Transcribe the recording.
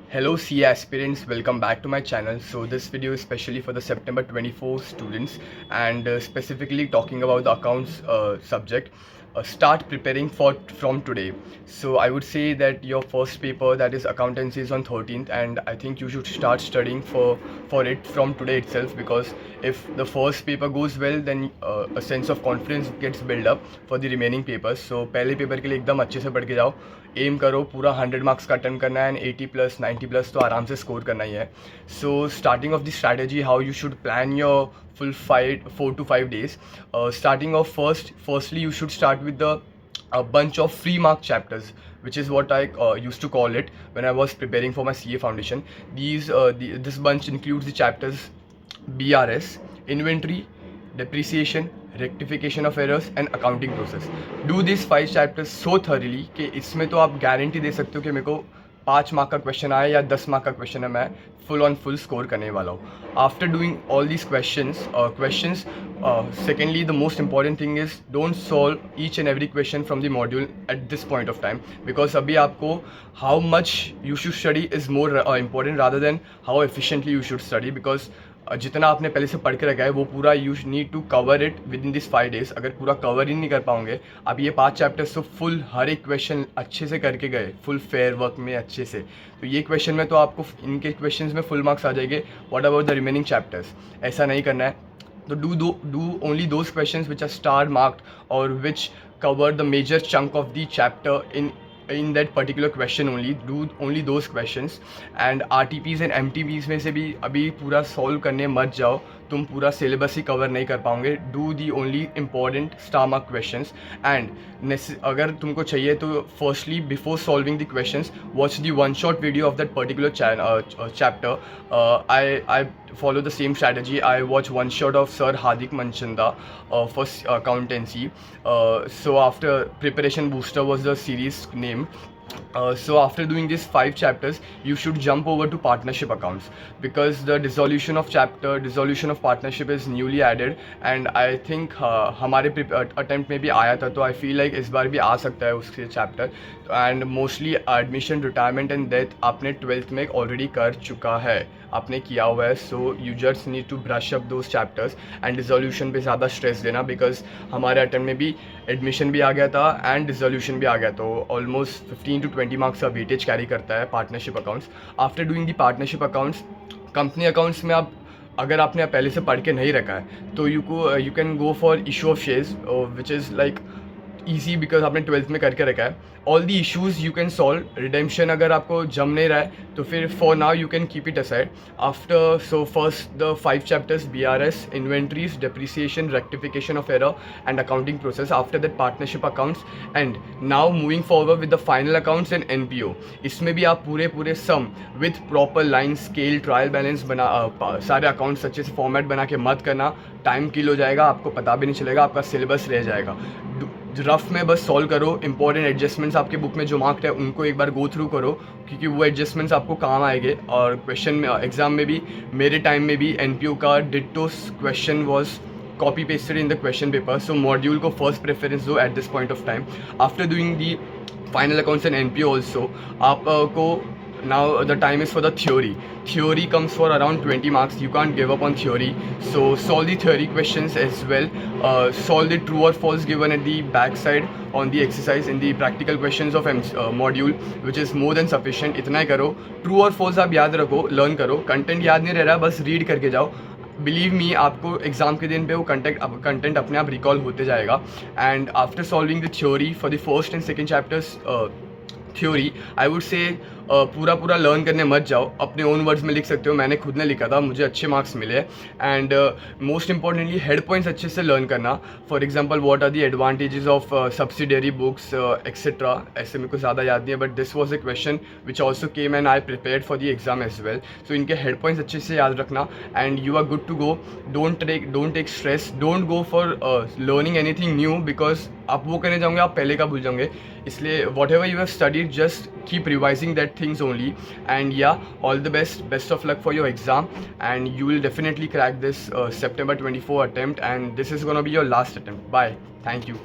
Hello CA aspirants, welcome back to my channel. So this video is specially for the September 24 students and specifically talking about the accounts subject. Start preparing from today. So I would say that your first paper, that is accountancy, is on 13th, and I think you should start studying for it from today itself, because if the first paper goes well, then a sense of confidence gets built up for the remaining papers. So पहले paper के लिए एकदम अच्छे से पढ़ के जाओ, M करो पूरा 100 मार्क्स का अटेम्प्ट करना है एंड 80+ 90+ तो आराम से स्कोर करना ही है. So starting of the strategy, how you should plan your full 4 to 5 days. Starting off firstly you should start with a bunch of free mark chapters, which is what I used to call it when I was preparing for my CA foundation. This bunch includes the chapters BRS, inventory, depreciation, rectification of errors and accounting process. Do these 5 chapters so thoroughly कि इसमें तो आप guarantee दे सकते हो कि मेरे को 5 mark का क्वेश्चन आए या 10 मार्क का क्वेश्चन है, मैं फुल स्कोर करने वाला हूँ. After doing all these questions, secondly, the most important thing is don't solve each and every question from the module at this point of time, because अभी आपको how much you should study is more important rather than how efficiently you should study, because जितना आपने पहले से पढ़ के रखा है वो पूरा you need to cover it within this 5 days. अगर पूरा कवर ही नहीं कर पाओगे आप ये 5 चैप्टर्स तो फुल हर एक क्वेश्चन अच्छे से करके गए, फुल फेयर वर्क में अच्छे से, तो ये क्वेश्चन में तो आपको इनके क्वेश्चंस में फुल मार्क्स आ जाएंगे. What about the remaining chapters? ऐसा नहीं करना है. तो do only those questions which are star marked और which cover the major chunk of the chapter in that particular question only. Do only those questions. And RTPs and MTPs में से भी अभी पूरा सॉल्व करने मत जाओ, तुम पूरा सिलेबस ही कवर नहीं कर पाओगे. Do the only important star mark questions. And अगर तुमको चाहिए तो firstly before solving the questions watch the one shot video of that particular chapter. I follow the same strategy. I watch one shot of Sir Hardik Manchanda for accountancy. So after preparation booster was the series name. So after doing these 5 chapters you should jump over to partnership accounts, because the dissolution of partnership is newly added, and I think हमारे attempt में भी आया था, तो I feel like इस बार भी आ सकता है उसके chapter. And mostly admission, retirement and death आपने 12th में already कर चुका है, आपने किया हुआ है. So you just need to brush up those chapters and dissolution पे ज़्यादा stress देना, because हमारे attempt में भी admission भी आ गया था and dissolution भी आ गया, तो almost 15 to 20 मार्क्स का वेटेज कैरी करता है partnership accounts. After doing the partnership accounts, company accounts में आप अगर आपने पहले से पढ़ के नहीं रखा है तो you can go for issue of shares, which is like easy, because आपने 12th में करके रखा है. All the issues you can solve. Redemption अगर आपको जम नहीं रहा है तो फिर for now you can keep it aside. After so first the 5 chapters BRS, inventories, depreciation, rectification of error and accounting process. After that partnership accounts, and now moving forward with the final accounts and NPO. इसमें भी आप पूरे sum with proper line, scale, trial balance बना सारे accounts अच्छे से format बना के मत करना. टाइम किल हो जाएगा, आपको पता भी नहीं चलेगा, आपका सिलेबस रह जाएगा. रफ में बस सॉल्व करो. इंपॉर्टेंट एडजस्टमेंट्स आपके बुक में जो मार्क्ड है उनको एक बार गो थ्रू करो, क्योंकि वो एडजस्टमेंट्स आपको काम आएंगे. और क्वेश्चन में एग्जाम में भी, मेरे टाइम में भी NPO का ditto question was copy pasted in the question paper. So module को फर्स्ट प्रेफरेंस दो at this point of time. After doing the final accounts and NPO also, आपको now the time is for the theory comes for around 20 marks. You can't give up on theory, so solve the theory questions as well. Solve the true or false given at the back side on the exercise in the practical questions of module, which is more than sufficient. इतना ही करो. True और false आप याद रखो, learn करो. Content याद नहीं रह रहा, बस रीड करके जाओ. बिलीव मी, आपको एग्जाम के दिन पे वो कंटेंट अपने आप रिकॉल होते जाएगा. And after solving the theory for the first and second chapters theory, I would say पूरा लर्न करने मत जाओ. अपने ओन वर्ड्स में लिख सकते हो, मैंने खुद ने लिखा था, मुझे अच्छे मार्क्स मिले. And most importantly head points अच्छे से लर्न करना. For example what are the advantages of subsidiary books etcetera. ऐसे मेरे को ज़्यादा याद नहीं है, but this was a question which also came and I prepared for the exam as well. So इनके हेड पॉइंट्स अच्छे से याद रखना and you are good to go. Don't take stress, don't go for learning anything new, because आप वो करने जाओगे आप पहले का भूल जाओगे. इसलिए what ever you have studied, just keep revising that things only. And yeah, all the best of luck for your exam, and you will definitely crack this September 24 attempt, and this is gonna be your last attempt. Bye, thank you.